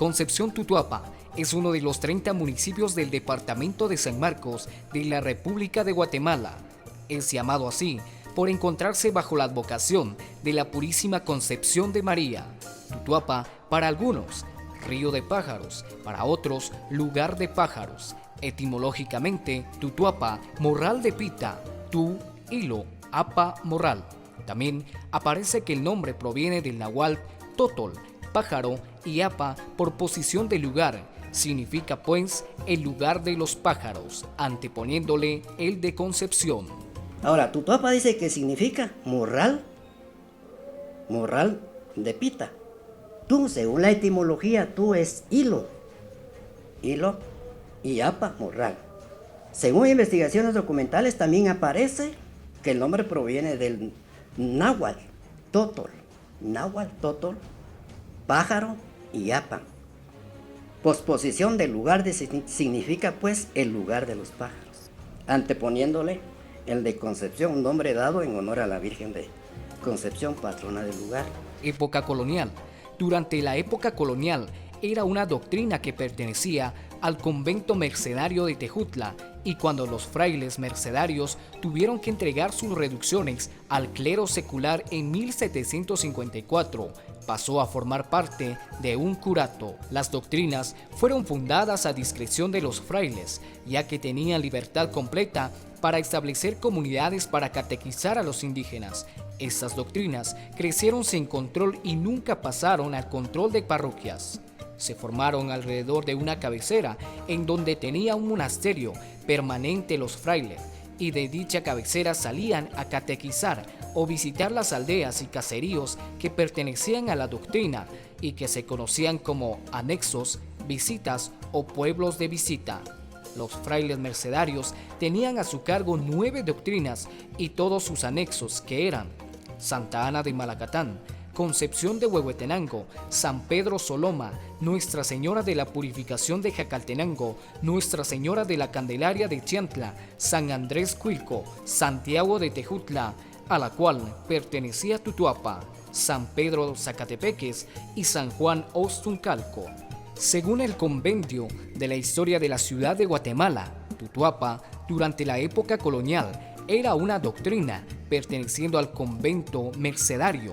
Concepción Tutuapa es uno de los 30 municipios del departamento de San Marcos de la República de Guatemala. Es llamado así por encontrarse bajo la advocación de la Purísima Concepción de María. Tutuapa, para algunos, río de pájaros, para otros, lugar de pájaros. Etimológicamente, Tutuapa, morral de pita, tu, hilo, apa, morral. También aparece que el nombre proviene del náhuatl totol, pájaro, y apa por posición del lugar. Significa pues el lugar de los pájaros, anteponiéndole el de Concepción. Ahora, Tutuapa dice que significa morral de pita. Tú, según la etimología, tú es hilo y apa, morral. Según investigaciones documentales también aparece que el nombre proviene del náhuatl totol, pájaro y apa. Posposición del lugar significa pues el lugar de los pájaros, anteponiéndole el de Concepción, un nombre dado en honor a la Virgen de Concepción, patrona del lugar. Época colonial. Durante la época colonial era una doctrina que pertenecía al convento mercedario de Tejutla, y cuando los frailes mercedarios tuvieron que entregar sus reducciones al clero secular en 1754, pasó a formar parte de un curato. Las doctrinas fueron fundadas a discreción de los frailes, ya que tenían libertad completa para establecer comunidades para catequizar a los indígenas. Estas doctrinas crecieron sin control y nunca pasaron al control de parroquias. Se formaron alrededor de una cabecera en donde tenía un monasterio permanente los frailes, y de dicha cabecera salían a catequizar o visitar las aldeas y caseríos que pertenecían a la doctrina y que se conocían como anexos, visitas o pueblos de visita. Los frailes mercedarios tenían a su cargo 9 doctrinas y todos sus anexos, que eran Santa Ana de Malacatán, Concepción de Huehuetenango, San Pedro Soloma, Nuestra Señora de la Purificación de Jacaltenango, Nuestra Señora de la Candelaria de Chiantla, San Andrés Cuilco, Santiago de Tejutla, a la cual pertenecía Tutuapa, San Pedro Zacatepeques y San Juan Ostuncalco. Según el Compendio de la Historia de la Ciudad de Guatemala, Tutuapa, durante la época colonial, era una doctrina perteneciendo al convento mercedario.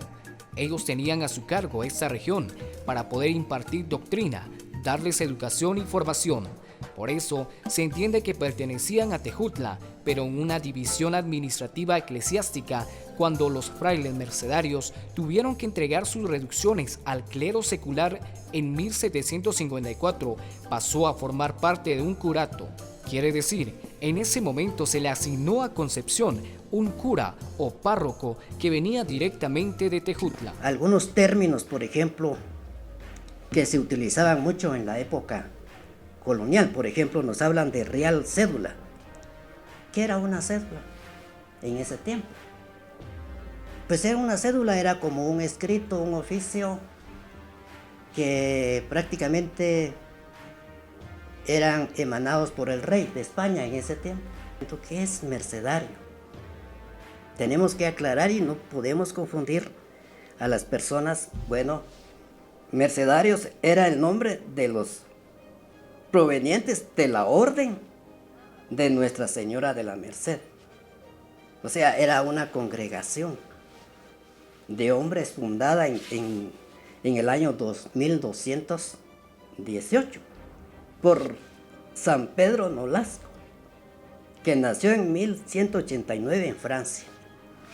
Ellos tenían a su cargo esta región para poder impartir doctrina, darles educación y formación. Por eso se entiende que pertenecían a Tejutla, pero en una división administrativa eclesiástica, cuando los frailes mercedarios tuvieron que entregar sus reducciones al clero secular en 1754, pasó a formar parte de un curato. Quiere decir, en ese momento se le asignó a Concepción un cura o párroco que venía directamente de Tejutla. Algunos términos, por ejemplo, que se utilizaban mucho en la época colonial, por ejemplo, nos hablan de real cédula. ¿Qué era una cédula en ese tiempo? Pues una cédula era como un escrito, un oficio que prácticamente eran emanados por el rey de España en ese tiempo. ¿Qué es mercedario? Tenemos que aclarar y no podemos confundir a las personas. Bueno, mercedarios era el nombre de los provenientes de la orden de Nuestra Señora de la Merced. O sea, era una congregación de hombres fundada en el año 2218 por San Pedro Nolasco, que nació en 1189 en Francia.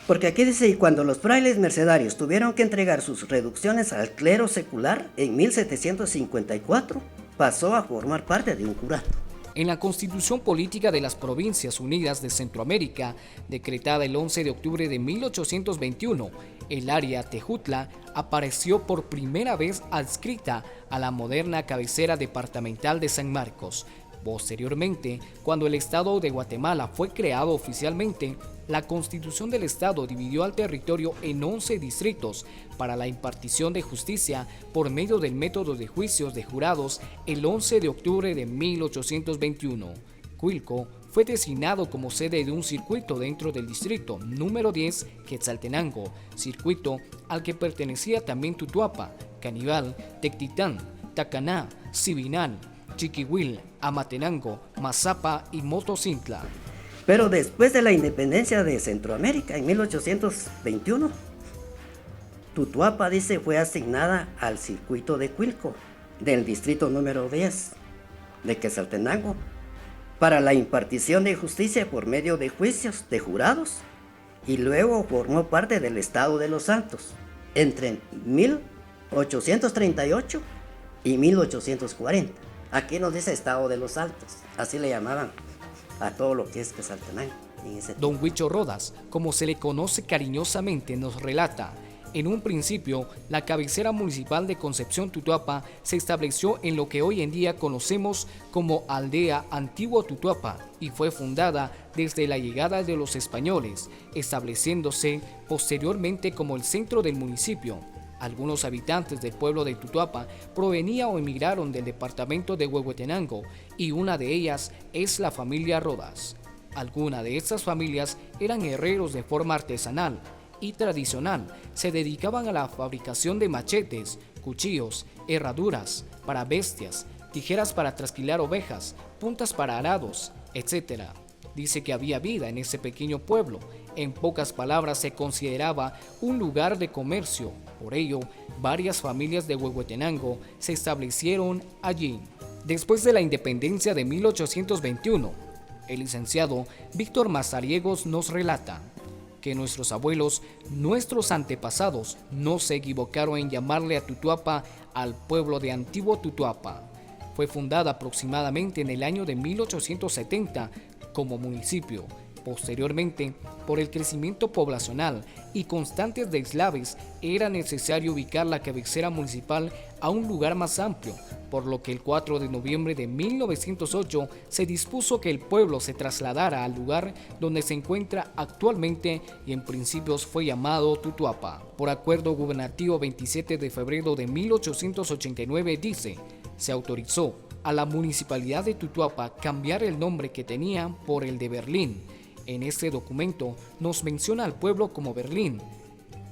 Porque aquí dice, y cuando los frailes mercedarios tuvieron que entregar sus reducciones al clero secular en 1754, pasó a formar parte de un curato. En la Constitución Política de las Provincias Unidas de Centroamérica, decretada el 11 de octubre de 1821, el área Tejutla apareció por primera vez adscrita a la moderna cabecera departamental de San Marcos. Posteriormente, cuando el Estado de Guatemala fue creado oficialmente, la Constitución del Estado dividió al territorio en 11 distritos para la impartición de justicia por medio del método de juicios de jurados el 11 de octubre de 1821. Cuilco fue designado como sede de un circuito dentro del distrito número 10 Quetzaltenango, circuito al que pertenecía también Tutuapa, Canibal, Tectitán, Tacaná, Sibinal, Chiquihuil, Amatenango, Mazapa y Motocintla. Pero después de la independencia de Centroamérica, en 1821, Tutuapa, dice, fue asignada al circuito de Cuilco, del distrito número 10 de Quetzaltenango, para la impartición de justicia por medio de juicios de jurados, y luego formó parte del Estado de los Altos entre 1838 y 1840. Aquí nos dice Estado de los Altos, así le llamaban a todo lo que es Quetzaltenango. Don Huicho Rodas, como se le conoce cariñosamente, nos relata: en un principio, la cabecera municipal de Concepción Tutuapa se estableció en lo que hoy en día conocemos como Aldea Antiguo Tutuapa y fue fundada desde la llegada de los españoles, estableciéndose posteriormente como el centro del municipio. Algunos habitantes del pueblo de Tutuapa provenían o emigraron del departamento de Huehuetenango y una de ellas es la familia Rodas. Algunas de estas familias eran herreros de forma artesanal y tradicional, se dedicaban a la fabricación de machetes, cuchillos, herraduras para bestias, tijeras para trasquilar ovejas, puntas para arados, etc. Dice que había vida en ese pequeño pueblo. En pocas palabras, se consideraba un lugar de comercio. Por ello, varias familias de Huehuetenango se establecieron allí. Después de la independencia de 1821, el licenciado Víctor Mazariegos nos relata que nuestros abuelos, nuestros antepasados, no se equivocaron en llamarle a Tutuapa al pueblo de Antiguo Tutuapa. Fue fundada aproximadamente en el año de 1870 como municipio. Posteriormente, por el crecimiento poblacional y constantes deslaves, era necesario ubicar la cabecera municipal a un lugar más amplio, por lo que el 4 de noviembre de 1908 se dispuso que el pueblo se trasladara al lugar donde se encuentra actualmente y en principios fue llamado Tutuapa. Por acuerdo gubernativo 27 de febrero de 1889 dice, se autorizó a la municipalidad de Tutuapa cambiar el nombre que tenía por el de Berlín. En este documento nos menciona al pueblo como Berlín,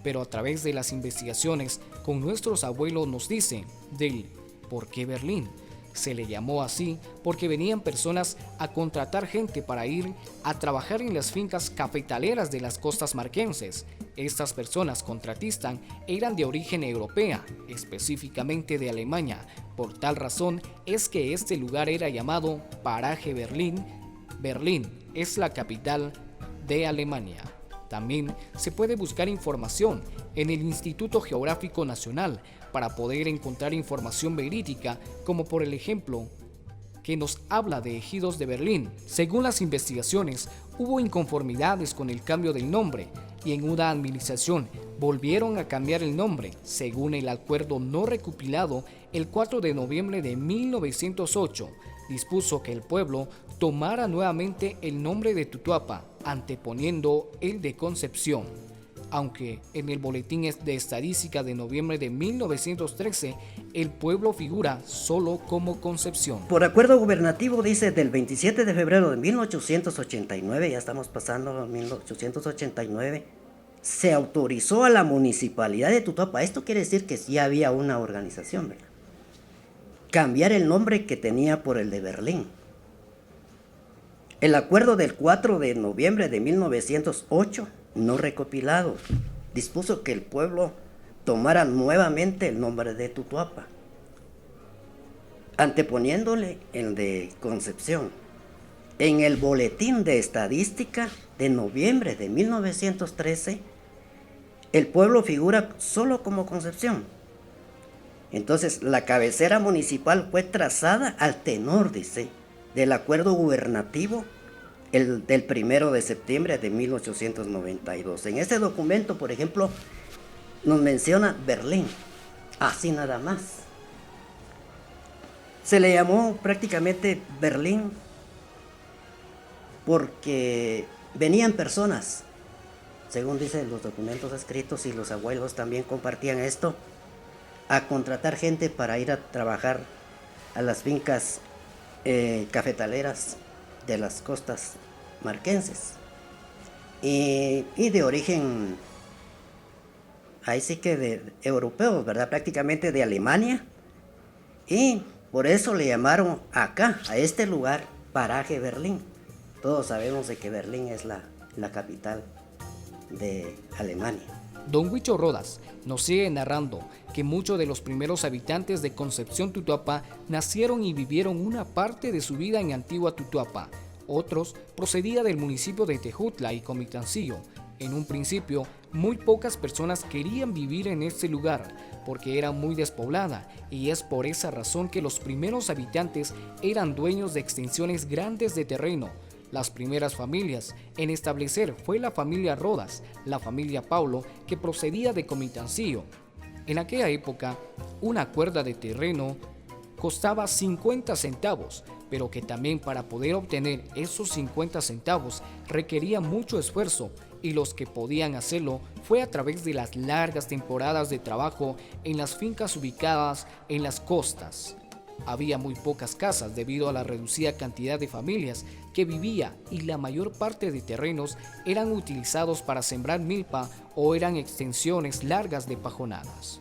pero a través de las investigaciones con nuestros abuelos nos dice del ¿por qué Berlín? Se le llamó así porque venían personas a contratar gente para ir a trabajar en las fincas cafetaleras de las costas marquenses. Estas personas contratistas eran de origen europea, específicamente de Alemania. Por tal razón es que este lugar era llamado Paraje Berlín. Berlín es la capital de Alemania. También se puede buscar información en el Instituto Geográfico Nacional para poder encontrar información verídica, como por el ejemplo que nos habla de ejidos de Berlín. Según las investigaciones, hubo inconformidades con el cambio del nombre y en una administración volvieron a cambiar el nombre, según el acuerdo no recopilado el 4 de noviembre de 1908, dispuso que el pueblo tomara nuevamente el nombre de Tutuapa, anteponiendo el de Concepción, aunque en el boletín de estadística de noviembre de 1913 el pueblo figura solo como Concepción. Por acuerdo gubernativo, dice, del 27 de febrero de 1889, ya estamos pasando a 1889, se autorizó a la municipalidad de Tutuapa, esto quiere decir que sí había una organización, ¿verdad?, cambiar el nombre que tenía por el de Berlín. El acuerdo del 4 de noviembre de 1908, no recopilado, dispuso que el pueblo tomara nuevamente el nombre de Tutuapa, anteponiéndole el de Concepción. En el boletín de estadística de noviembre de 1913, el pueblo figura solo como Concepción. Entonces, la cabecera municipal fue trazada al tenor, dice, del acuerdo gubernativo del 1 de septiembre de 1892. En este documento, por ejemplo, nos menciona Berlín, así nada más. Se le llamó prácticamente Berlín porque venían personas, según dicen los documentos escritos, y los abuelos también compartían esto, a contratar gente para ir a trabajar a las fincas cafetaleras de las costas marquenses y de origen, ahí sí que de europeos, ¿verdad?, prácticamente de Alemania Y por eso le llamaron acá, a este lugar, Paraje Berlín. Todos sabemos de que Berlín es la capital de Alemania. Don Huicho Rodas nos sigue narrando que muchos de los primeros habitantes de Concepción Tutuapa nacieron y vivieron una parte de su vida en Antigua Tutuapa. Otros procedían del municipio de Tejutla y Comitancillo. En un principio, muy pocas personas querían vivir en este lugar porque era muy despoblada, y es por esa razón que los primeros habitantes eran dueños de extensiones grandes de terreno. Las primeras familias en establecer fue la familia Rodas, la familia Paulo, que procedía de Comitancillo. En aquella época, una cuerda de terreno costaba 50 centavos, pero que también para poder obtener esos 50 centavos requería mucho esfuerzo, y los que podían hacerlo fue a través de las largas temporadas de trabajo en las fincas ubicadas en las costas. Había muy pocas casas debido a la reducida cantidad de familias que vivía, y la mayor parte de terrenos eran utilizados para sembrar milpa o eran extensiones largas de pajonadas.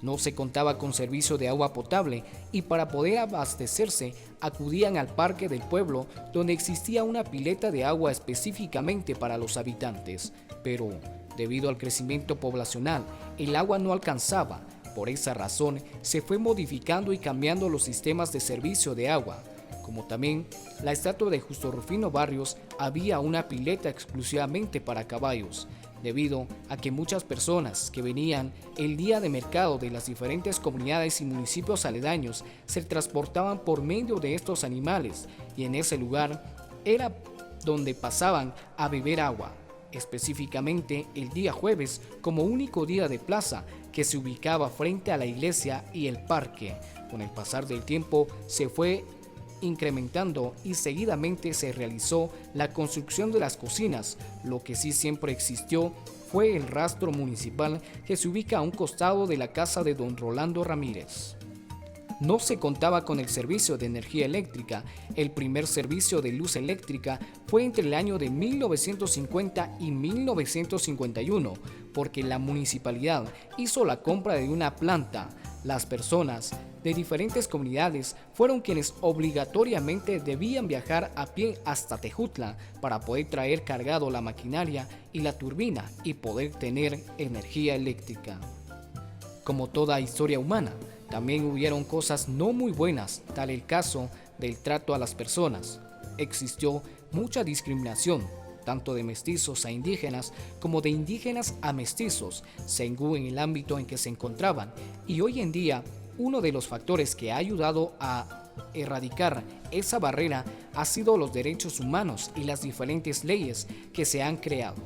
No se contaba con servicio de agua potable, y para poder abastecerse acudían al parque del pueblo, donde existía una pileta de agua específicamente para los habitantes. Pero, debido al crecimiento poblacional, el agua no alcanzaba. Por esa razón, se fue modificando y cambiando los sistemas de servicio de agua. Como también la estatua de Justo Rufino Barrios, había una pileta exclusivamente para caballos, debido a que muchas personas que venían el día de mercado de las diferentes comunidades y municipios aledaños se transportaban por medio de estos animales, y en ese lugar era donde pasaban a beber agua, específicamente el día jueves como único día de plaza, que se ubicaba frente a la iglesia y el parque. Con el pasar del tiempo se fue incrementando y seguidamente se realizó la construcción de las cocinas. Lo que sí siempre existió fue el rastro municipal, que se ubica a un costado de la casa de don Rolando Ramírez. No se contaba con el servicio de energía eléctrica. El primer servicio de luz eléctrica fue entre el año de 1950 y 1951, porque la municipalidad hizo la compra de una planta. Las personas de diferentes comunidades fueron quienes obligatoriamente debían viajar a pie hasta Tejutla para poder traer cargado la maquinaria y la turbina y poder tener energía eléctrica. Como toda historia humana, también hubieron cosas no muy buenas, tal el caso del trato a las personas. Existió mucha discriminación, tanto de mestizos a indígenas como de indígenas a mestizos, según el ámbito en que se encontraban, y hoy en día uno de los factores que ha ayudado a erradicar esa barrera ha sido los derechos humanos y las diferentes leyes que se han creado.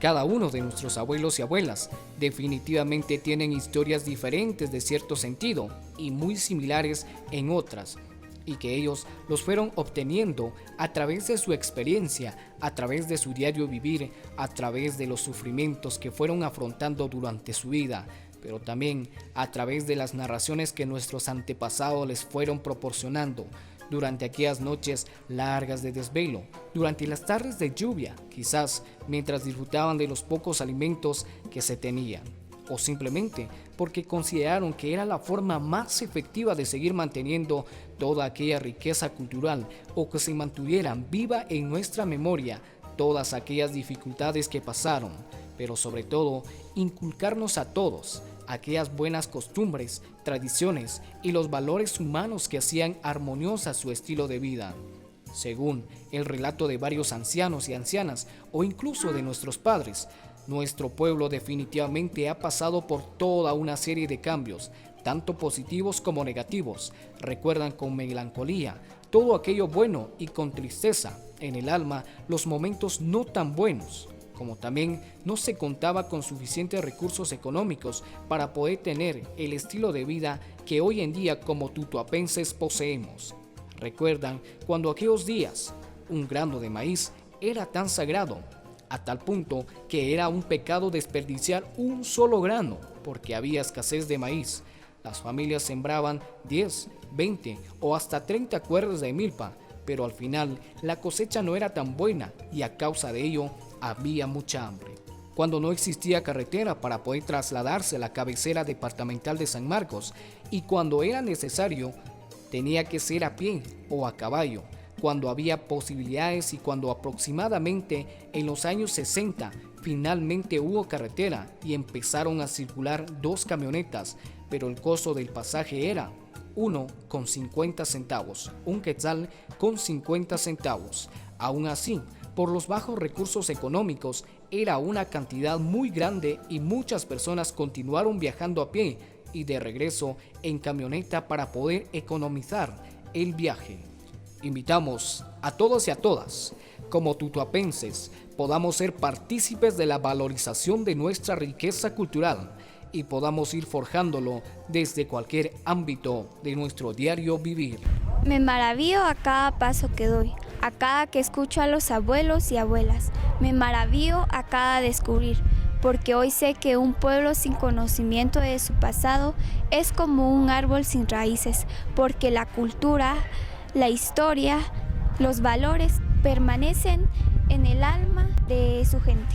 Cada uno de nuestros abuelos y abuelas definitivamente tienen historias diferentes de cierto sentido y muy similares en otras, y que ellos los fueron obteniendo a través de su experiencia, a través de su diario vivir, a través de los sufrimientos que fueron afrontando durante su vida, pero también a través de las narraciones que nuestros antepasados les fueron proporcionando durante aquellas noches largas de desvelo, durante las tardes de lluvia, quizás mientras disfrutaban de los pocos alimentos que se tenían, o simplemente porque consideraron que era la forma más efectiva de seguir manteniendo toda aquella riqueza cultural, o que se mantuvieran viva en nuestra memoria todas aquellas dificultades que pasaron, pero sobre todo inculcarnos a todos aquellas buenas costumbres, tradiciones y los valores humanos que hacían armoniosa su estilo de vida. Según el relato de varios ancianos y ancianas, o incluso de nuestros padres, nuestro pueblo definitivamente ha pasado por toda una serie de cambios, tanto positivos como negativos. Recuerdan con melancolía todo aquello bueno y con tristeza en el alma los momentos no tan buenos. Como también no se contaba con suficientes recursos económicos para poder tener el estilo de vida que hoy en día como tutuapenses poseemos. Recuerdan cuando aquellos días un grano de maíz era tan sagrado, a tal punto que era un pecado desperdiciar un solo grano porque había escasez de maíz. Las familias sembraban 10, 20 o hasta 30 cuerdas de milpa, pero al final la cosecha no era tan buena y a causa de ello había mucha hambre. cuando no existía carretera para poder trasladarse a la cabecera departamental de San Marcos, y cuando era necesario, tenía que ser a pie o a caballo, cuando había posibilidades y cuando aproximadamente en los años 60 finalmente hubo carretera y empezaron a circular 2 camionetas, pero el costo del pasaje era 1,50 centavos, un quetzal con 50 centavos. Aún así, por los bajos recursos económicos, era una cantidad muy grande y muchas personas continuaron viajando a pie y de regreso en camioneta para poder economizar el viaje. Invitamos a todos y a todas, como tutuapenses, podamos ser partícipes de la valorización de nuestra riqueza cultural y podamos ir forjándolo desde cualquier ámbito de nuestro diario vivir. Me maravillo a cada paso que doy, a cada que escucho a los abuelos y abuelas. Me maravillo a cada descubrir, porque hoy sé que un pueblo sin conocimiento de su pasado es como un árbol sin raíces, porque la cultura, la historia, los valores permanecen en el alma de su gente.